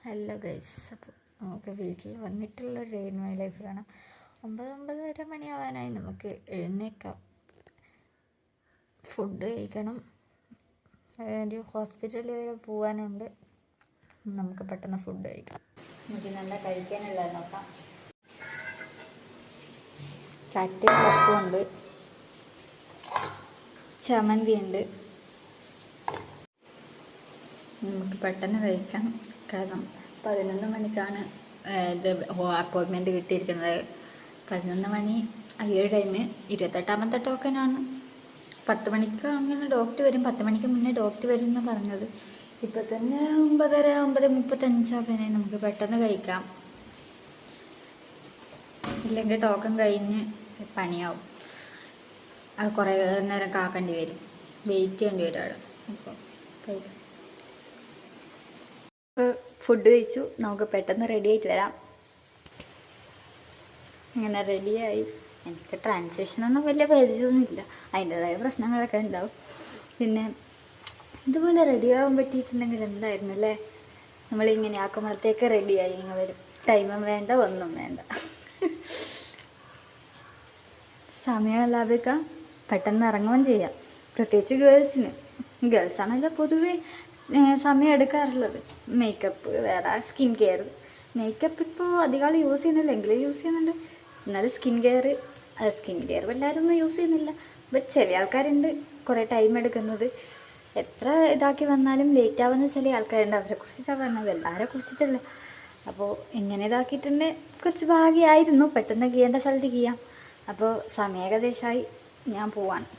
Hello guys, അപ്പോൾ നമുക്ക് വീട്ടിൽ വന്നിട്ടുള്ളൊരു ഡേ ഇൻ മൈ ലൈഫ് കാണാം. 9-9:30 മണിയാവാനായി. നമുക്ക് എഴുന്നേക്കാം, ഫുഡ് കഴിക്കണം, ഒരു ഹോസ്പിറ്റലിൽ വരെ പോകാനുണ്ട്. നമുക്ക് പെട്ടെന്ന് ഫുഡ് കഴിക്കാം. നമുക്ക് നല്ല കഴിക്കാനുള്ളത് നോക്കാം. ചട്ടി പപ്പുണ്ട്, ചമ്മന്തി ഉണ്ട്. നമുക്ക് പെട്ടെന്ന് കഴിക്കാം, കാരണം 11 മണിക്കാണ് ഇത് അപ്പോയിൻമെൻറ്റ് കിട്ടിയിരിക്കുന്നത്. 11 മണി ടൈം 28ാമത്തെ ടോക്കനാണ്. 10 മണിക്ക് അങ്ങനെ ഡോക്ടർ വരും. 10 മണിക്ക് മുന്നേ ഡോക്ടർ വരും എന്ന് പറഞ്ഞത്. ഇപ്പം തന്നെ 9:35 നമുക്ക് പെട്ടെന്ന് കഴിക്കാം, ഇല്ലെങ്കിൽ ടോക്കൺ കഴിഞ്ഞ് പണിയാവും. അത് കുറേ നേരം കാക്കേണ്ടി വരും, വെയിറ്റ് ചെയ്യേണ്ടി വരും അവിടെ. അപ്പോൾ കഴിക്കാം. ഫുഡ് കഴിച്ചു, നമുക്ക് പെട്ടെന്ന് റെഡി ആയിട്ട് വരാം. അങ്ങനെ റെഡിയായി. എനിക്ക് ട്രാൻസാക്ഷനൊന്നും വലിയ പരിചയമൊന്നുമില്ല, അതിൻ്റെതായ പ്രശ്നങ്ങളൊക്കെ ഉണ്ടാവും. പിന്നെ ഇതുപോലെ റെഡിയാകാൻ പറ്റിയിട്ടുണ്ടെങ്കിൽ എന്തായിരുന്നു അല്ലേ. നമ്മളിങ്ങനെ ആക്കുമ്പോഴത്തേക്ക് റെഡിയായി ഇങ്ങനെ വരും. ടൈമും വേണ്ട, ഒന്നും വേണ്ട. സമയം ലാഭിക്കാം, പെട്ടെന്ന് ഇറങ്ങുകയും ചെയ്യാം. പ്രത്യേകിച്ച് ഗേൾസാണല്ലോ പൊതുവേ സമയം എടുക്കാറുള്ളത്. മേക്കപ്പ് വേറെ, സ്കിൻ കെയർ. മേക്കപ്പ് ഇപ്പോൾ അധികം ആൾ യൂസ് ചെയ്യുന്നില്ല, എങ്കിലും യൂസ് ചെയ്യുന്നുണ്ട്. എന്നാലും സ്കിൻ കെയർ എല്ലാവരും ഒന്നും യൂസ് ചെയ്യുന്നില്ല. ബട്ട് ചില ആൾക്കാരുണ്ട് കുറേ ടൈം എടുക്കുന്നത്. എത്ര ഇതാക്കി വന്നാലും ലേറ്റ് ആവുന്ന ചില ആൾക്കാരുണ്ട്. അവരെ കുറിച്ചിട്ടാണ് പറഞ്ഞത്, എല്ലാവരെ കുറിച്ചിട്ടല്ല. അപ്പോൾ ഇങ്ങനെ ഇതാക്കിയിട്ടുണ്ട്, കുറച്ച് ഭാഗ്യമായിരുന്നു. പെട്ടെന്ന് ചെയ്യേണ്ട സ്ഥലത്ത് ചെയ്യാം. അപ്പോൾ സമയം ഏകദേശമായി, ഞാൻ പോവാണ്.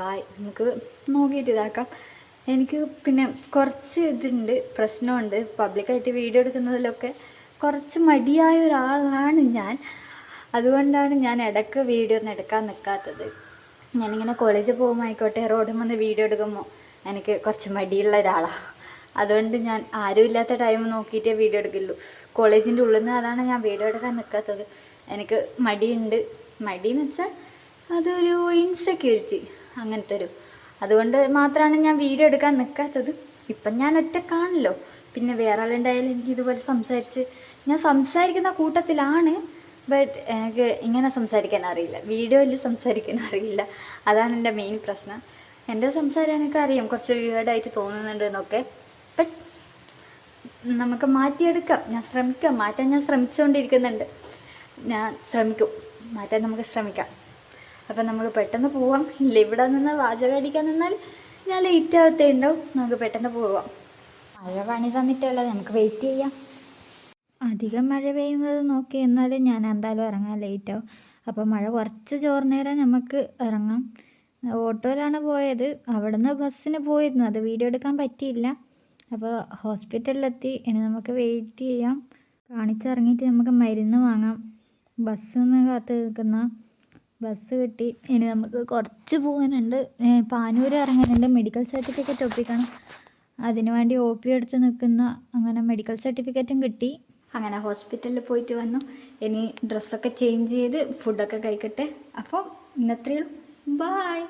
ബായ്. നമുക്ക് നോക്കിയിട്ട് ഇതാക്കാം. എനിക്ക് പിന്നെ കുറച്ച് പ്രശ്നമുണ്ട്. പബ്ലിക്കായിട്ട് വീഡിയോ എടുക്കുന്നതിലൊക്കെ കുറച്ച് മടിയായ ഒരാളാണ് ഞാൻ. അതുകൊണ്ടാണ് ഞാൻ ഇടയ്ക്ക് വീഡിയോ ഒന്നും എടുക്കാൻ നിൽക്കാത്തത്. ഞാനിങ്ങനെ കോളേജിൽ പോകുമ്പോൾ ആയിക്കോട്ടെ, റോഡിൽ വന്ന് വീഡിയോ എടുക്കുമ്പോൾ എനിക്ക് കുറച്ച് മടിയുള്ള ഒരാളാണ്. അതുകൊണ്ട് ഞാൻ ആരും ഇല്ലാത്ത ടൈം നോക്കിയിട്ടേ വീഡിയോ എടുക്കുള്ളൂ. കോളേജിൻ്റെ ഉള്ളിൽ നിന്ന് അതാണ് ഞാൻ വീഡിയോ എടുക്കാൻ നിൽക്കാത്തത്. എനിക്ക് മടിയുണ്ട്. മടിയെന്ന് വെച്ചാൽ അതൊരു ഇൻസെക്യൂരിറ്റി, അങ്ങനത്തെ അതുകൊണ്ട് മാത്രമാണ് ഞാൻ വീഡിയോ എടുക്കാൻ നിൽക്കാത്തത്. ഇപ്പം ഞാൻ ഒറ്റക്കാണല്ലോ, പിന്നെ വേറെ ആളുണ്ടായാലും എനിക്ക് ഇതുപോലെ ഞാൻ സംസാരിക്കുന്ന കൂട്ടത്തിലാണ്. ബട്ട് എനിക്ക് ഇങ്ങനെ സംസാരിക്കാൻ അറിയില്ല, വീഡിയോയിൽ സംസാരിക്കാൻ അറിയില്ല. അതാണ് എൻ്റെ മെയിൻ പ്രശ്നം. എൻ്റെ സംസാരം എനിക്കറിയാം കുറച്ച് വിയേർഡായിട്ട് തോന്നുന്നുണ്ട് എന്നൊക്കെ. ബട്ട് നമുക്ക് മാറ്റിയെടുക്കാം. മാറ്റാൻ ഞാൻ ശ്രമിച്ചുകൊണ്ടിരിക്കുന്നുണ്ട്. ഞാൻ ശ്രമിക്കും, മാറ്റാൻ നമുക്ക് ശ്രമിക്കാം. അപ്പം നമുക്ക് പെട്ടെന്ന് പോവാം. ഇല്ല, ഇവിടെ നിന്ന് വാചകം അടിക്കാൻ നിന്നാൽ ഞാൻ ലേറ്റ് ആവത്തേ ഉണ്ടാവും. നമുക്ക് പെട്ടെന്ന് പോവാം. മഴ പണി തന്നിട്ടുള്ളത്, നമുക്ക് വെയിറ്റ് ചെയ്യാം. അധികം മഴ പെയ്യുന്നത് നോക്കി എന്നാലും ഞാൻ എന്തായാലും ഇറങ്ങാൻ ലേറ്റാവും. അപ്പോൾ മഴ കുറച്ച് ചോർന്നേരം നമുക്ക് ഇറങ്ങാം. ഓട്ടോയിലാണ് പോയത്, അവിടെ നിന്ന് ബസ്സിന് പോയിരുന്നു. അത് വീഡിയോ എടുക്കാൻ പറ്റിയില്ല. അപ്പോൾ ഹോസ്പിറ്റലിലെത്തി. ഇനി നമുക്ക് വെയിറ്റ് ചെയ്യാം. കാണിച്ചിറങ്ങിയിട്ട് നമുക്ക് മരുന്ന് വാങ്ങാം. ബസ്സിന് കാത്ത് നിൽക്കുന്ന ബസ് കിട്ടി. ഇനി നമുക്ക് കുറച്ച് പോകാനുണ്ട്. പാനൂർ ഇറങ്ങാനുണ്ട്. മെഡിക്കൽ സർട്ടിഫിക്കറ്റ് ഒപ്പിക്കണം. അതിനു വേണ്ടി OP എടുത്ത് നിൽക്കുന്ന. അങ്ങനെ മെഡിക്കൽ സർട്ടിഫിക്കറ്റും കിട്ടി. അങ്ങനെ ഹോസ്പിറ്റലിൽ പോയിട്ട് വന്നു. ഇനി ഡ്രസ്സൊക്കെ ചേഞ്ച് ചെയ്ത് ഫുഡൊക്കെ കഴിക്കട്ടെ. അപ്പോൾ ഇന്നത്രയേ ഉള്ളൂ. ബായ്.